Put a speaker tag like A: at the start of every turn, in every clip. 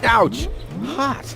A: Ouch! Hot!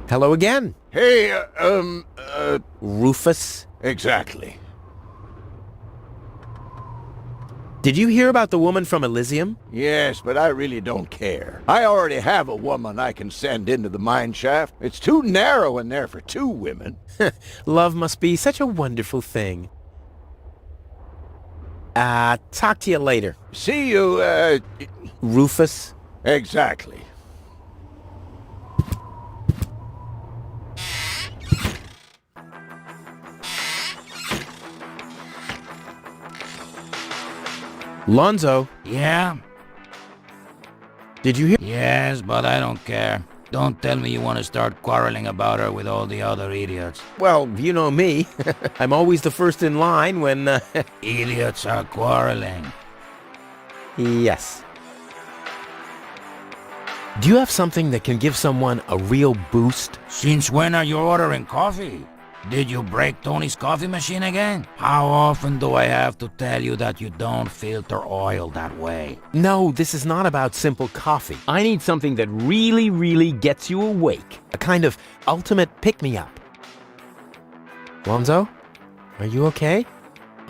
A: Hello again.
B: Hey,
A: Rufus.
B: exactly.
A: Did you hear about the woman from Elysium?
B: Yes, but I really don't care. I already have a woman I can send into the mine shaft. It's too narrow in there for two women.
A: Love must be such a wonderful thing. Talk to you later.
B: See you,
A: Rufus.
B: exactly.
A: Lonzo,
C: Yeah?
A: did you hear?
C: Yes, but I don't care. Don't tell me you want to start quarreling about her with all the other idiots.
A: Well, you know me. I'm always the first in line when,
C: Idiots are quarreling.
A: Yes. Do you have something that can give someone a real boost?
C: Since when are you ordering coffee? Did you break Tony's coffee machine again? How often do I have to tell you that you don't filter oil that way?
A: No, this is not about simple coffee. I need something that really gets you awake. A kind of ultimate pick-me-up. Lonzo, are you okay?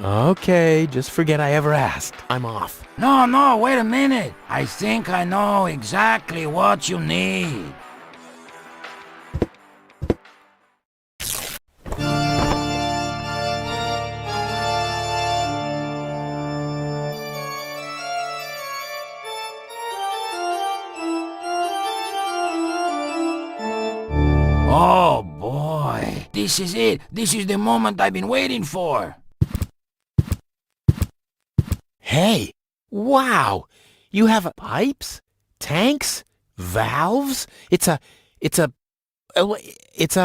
A: Okay, just forget I ever asked. I'm off.
C: No, wait a minute. I think I know exactly what you need. Oh boy, this is it. This is the moment I've been waiting for.
A: Hey, wow! You have pipes, tanks, valves? It's a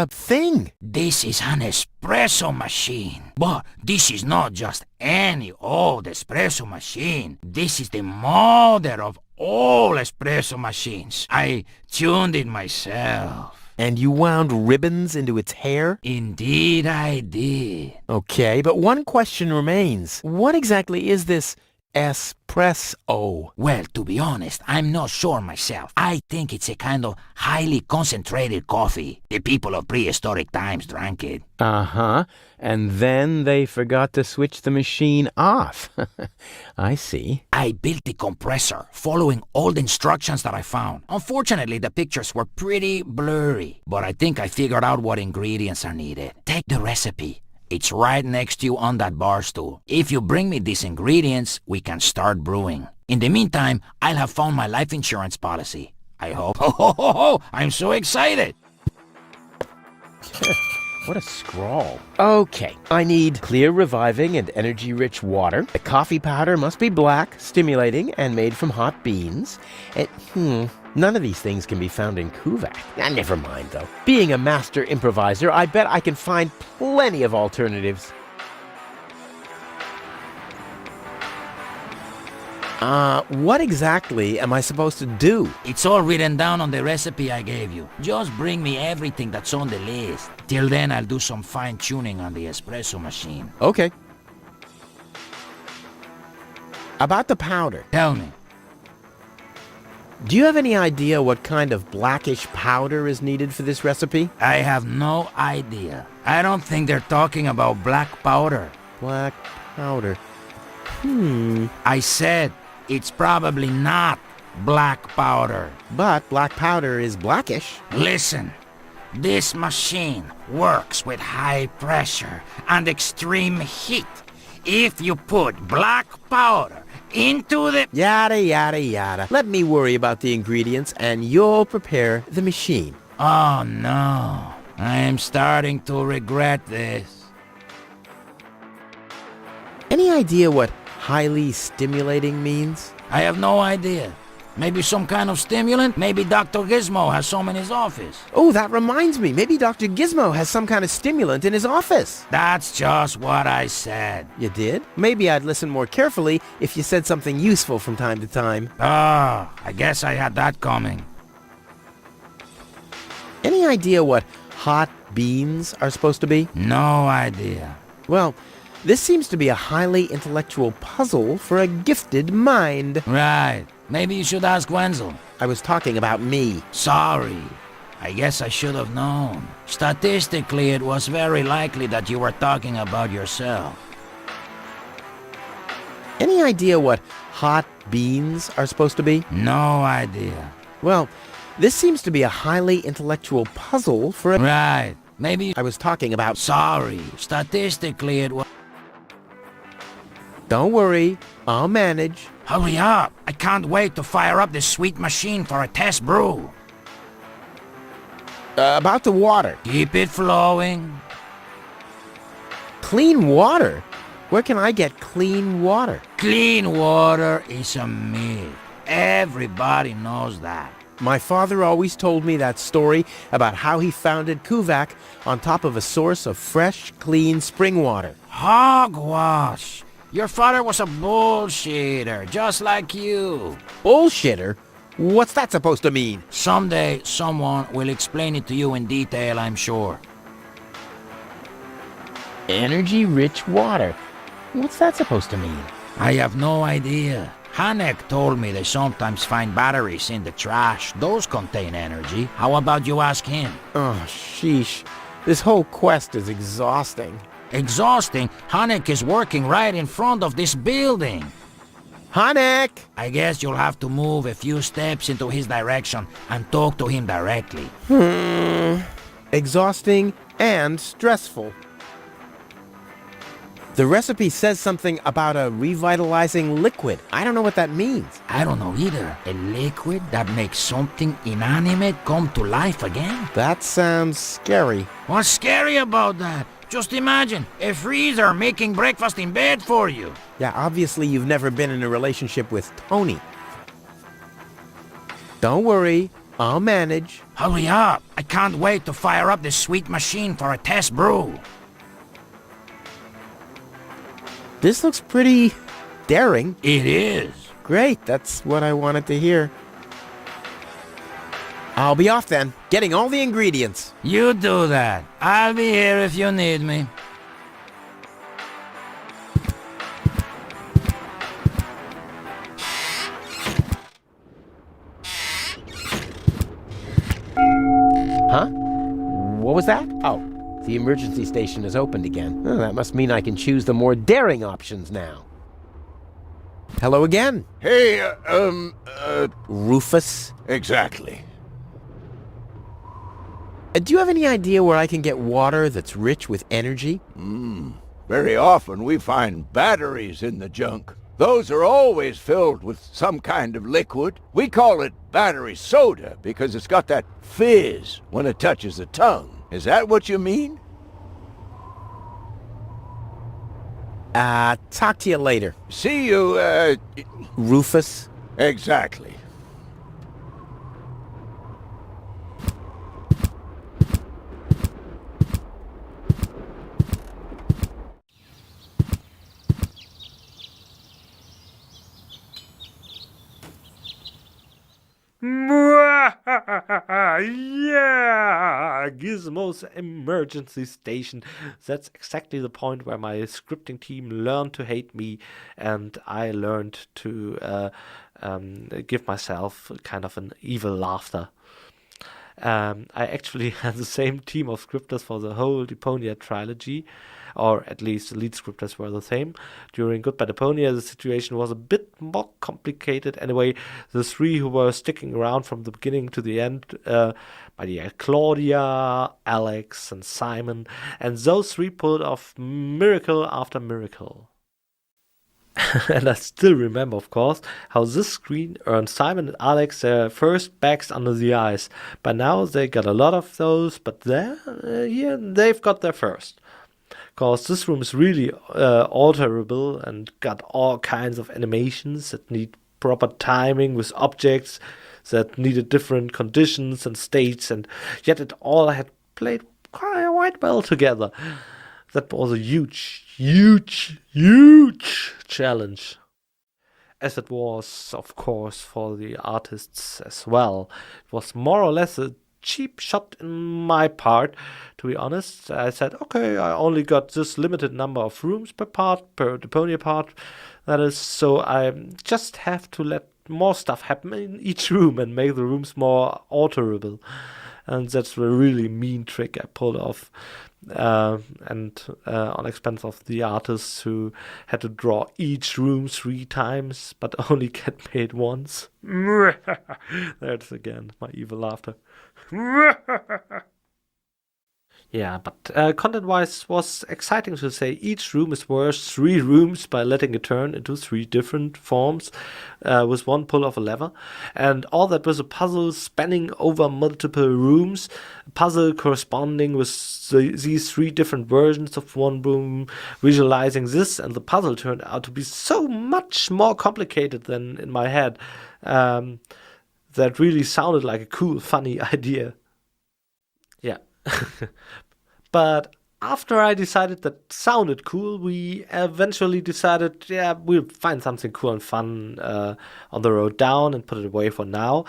A: thing.
C: This is an espresso machine. But this is not just any old espresso machine. This is the mother of all espresso machines. I tuned it myself.
A: And you wound ribbons into its hair?
C: Indeed I did.
A: Okay, but one question remains. What exactly is this espresso?
C: Well, to be honest, I'm not sure myself. I think it's a kind of highly concentrated coffee. The people of prehistoric times drank it.
A: Uh-huh. And then they forgot to switch the machine off. I see.
C: I built the compressor, following all the instructions that I found. Unfortunately, the pictures were pretty blurry, but I think I figured out what ingredients are needed. Take the recipe. It's right next to you on that bar stool. If you bring me these ingredients, we can start brewing. In the meantime, I'll have found my life insurance policy. I hope. Ho, I'm so excited.
A: What a scrawl. Okay, I need clear, reviving, and energy-rich water. The coffee powder must be black, stimulating, and made from hot beans. None of these things can be found in Kuvak. Never mind, though. Being a master improviser, I bet I can find plenty of alternatives. What exactly am I supposed to do?
C: It's all written down on the recipe I gave you. Just bring me everything that's on the list. Till then, I'll do some fine-tuning on the espresso machine.
A: Okay. About the powder.
C: Tell me.
A: Do you have any idea what kind of blackish powder is needed for this recipe?
C: I have no idea. I don't think they're talking about black powder.
A: Black powder.
C: I said it's probably not black powder.
A: But black powder is blackish.
C: Listen, this machine works with high pressure and extreme heat. If you put black powder into the...
A: Yada, yada, yada. Let me worry about the ingredients and you'll prepare the machine.
C: Oh no, I am starting to regret this.
A: Any idea what highly stimulating means?
C: I have no idea. Maybe some kind of stimulant? Maybe Dr. Gizmo has some in his office.
A: Oh, that reminds me. Maybe Dr. Gizmo has some kind of stimulant in his office.
C: That's just what I said.
A: You did? Maybe I'd listen more carefully if you said something useful from time to time.
C: Ah, I guess I had that coming.
A: Any idea what hot beans are supposed to be?
C: No idea.
A: Well, this seems to be a highly intellectual puzzle for a gifted mind.
C: Right. Maybe you should ask Wenzel.
A: I was talking about me.
C: Sorry. I guess I should have known. Statistically, it was very likely that you were talking about yourself.
A: Any idea what hot beans are supposed to be?
C: No idea.
A: Well, this seems to be a highly intellectual puzzle for a...
C: Right. Maybe...
A: I was talking about...
C: Sorry. Statistically, it was...
A: Don't worry, I'll manage.
C: Hurry up. I can't wait to fire up this sweet machine for a test brew.
A: About the water.
C: Keep it flowing.
A: Clean water? Where can I get clean water?
C: Clean water is a myth. Everybody knows that.
A: My father always told me that story about how he founded Kuvak on top of a source of fresh, clean spring water.
C: Hogwash. Your father was a bullshitter, just like you.
A: Bullshitter? What's that supposed to mean?
C: Someday, someone will explain it to you in detail, I'm sure.
A: Energy-rich water. What's that supposed to mean?
C: I have no idea. Hanek told me they sometimes find batteries in the trash. Those contain energy. How about you ask him?
A: Oh, sheesh. This whole quest is exhausting.
C: Exhausting? Hanek is working right in front of this building.
A: Hanek!
C: I guess you'll have to move a few steps into his direction and talk to him directly.
A: Exhausting and stressful. The recipe says something about a revitalizing liquid. I don't know what that means.
C: I don't know either. A liquid that makes something inanimate come to life again?
A: That sounds scary.
C: What's scary about that? Just imagine, a freezer making breakfast in bed for you.
A: Yeah, obviously you've never been in a relationship with Tony. Don't worry, I'll manage.
C: Hurry up. I can't wait to fire up this sweet machine for a test brew.
A: This looks pretty daring.
C: It is.
A: Great, that's what I wanted to hear. I'll be off then, getting all the ingredients.
C: You do that. I'll be here if you need me.
A: Huh? What was that? Oh, the emergency station is opened again. Oh, that must mean I can choose the more daring options now. Hello again.
B: Hey,
A: Rufus.
B: exactly.
A: Do you have any idea where I can get water that's rich with energy?
B: Very often we find batteries in the junk. Those are always filled with some kind of liquid. We call it battery soda because it's got that fizz when it touches the tongue. Is that what you mean?
A: Talk to you later.
B: See you,
A: Rufus.
B: exactly.
D: Yeah, Gizmo's emergency station. That's exactly the point where my scripting team learned to hate me, and I learned to give myself kind of an evil laughter. I actually had the same team of scripters for the whole Deponia trilogy, or at least the lead scripters were the same. During Goodbye Deponia, the situation was a bit more complicated. Anyway, the three who were sticking around from the beginning to the end, Claudia, Alex, and Simon, and those three pulled off miracle after miracle. And I still remember, of course, how this screen earned Simon and Alex their first bags under the eyes. By now they got a lot of those, but yeah, they've got their first. Because this room is really alterable and got all kinds of animations that need proper timing with objects that needed different conditions and states, and yet it all had played quite well together. That was a huge challenge. As it was, of course, for the artists as well. It was more or less a cheap shot in my part, to be honest. I said, okay, I only got this limited number of rooms per Deponia part. That is, so I just have to let more stuff happen in each room and make the rooms more alterable. And that's a really mean trick I pulled off. And on expense of the artists who had to draw each room 3 times, but only get paid once. That's again my evil laughter. Yeah, but content-wise was exciting to say each room is worth 3 rooms by letting it turn into 3 different forms with one pull of a lever. And all that was a puzzle spanning over multiple rooms, a puzzle corresponding with these 3 different versions of one room, visualizing this, and the puzzle turned out to be so much more complicated than in my head. That really sounded like a cool, funny idea. Yeah. But after I decided that sounded cool, we eventually decided, yeah, we'll find something cool and fun on the road down and put it away for now.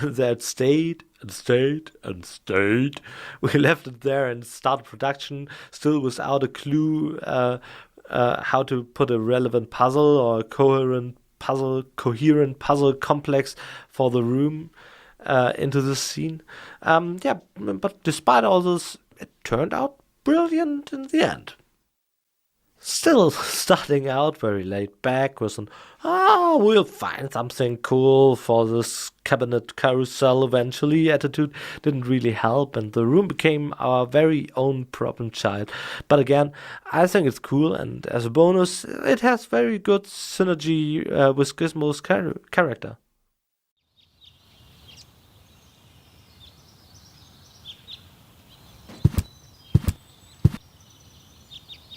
D: That stayed and stayed and stayed. We left it there and started production, still without a clue how to put a relevant puzzle or a coherent puzzle complex for the room into this scene. Yeah, but despite all this, it turned out brilliant in the end. Still starting out very laid back with an, we'll find something cool for this cabinet carousel eventually attitude didn't really help, and the room became our very own problem child. But again, I think it's cool, and as a bonus, it has very good synergy with Gizmo's character.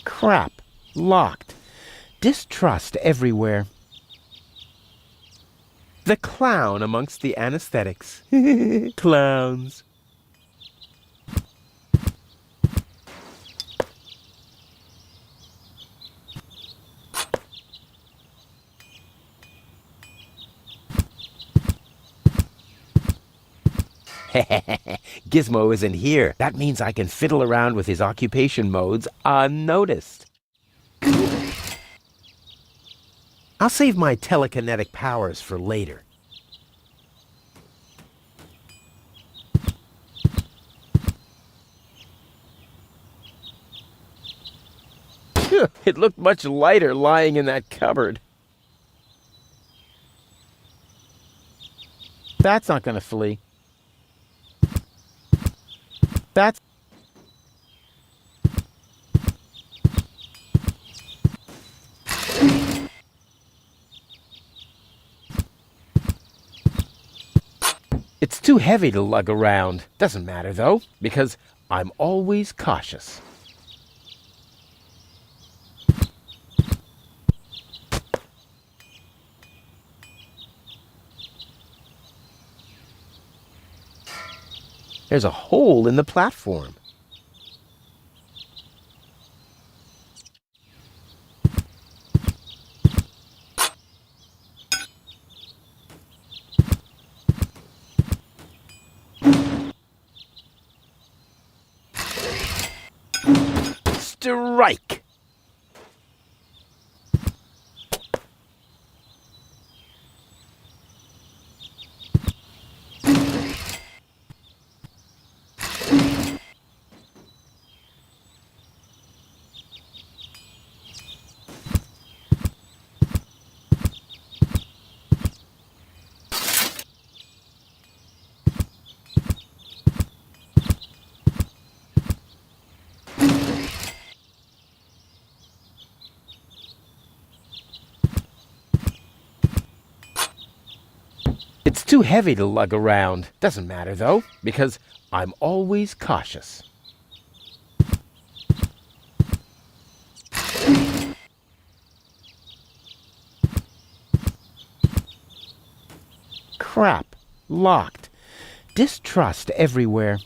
A: Crap. Locked. Distrust everywhere. The clown amongst the anesthetics. Clowns. Gizmo isn't here. That means I can fiddle around with his occupation modes unnoticed. I'll save my telekinetic powers for later. It looked much lighter lying in that cupboard. That's not gonna flee. That's... It's too heavy to lug around. Doesn't matter, though, because I'm always cautious. There's a hole in the platform. Strike! It's too heavy to lug around. Doesn't matter though, because I'm always cautious. Crap. Locked. Distrust everywhere.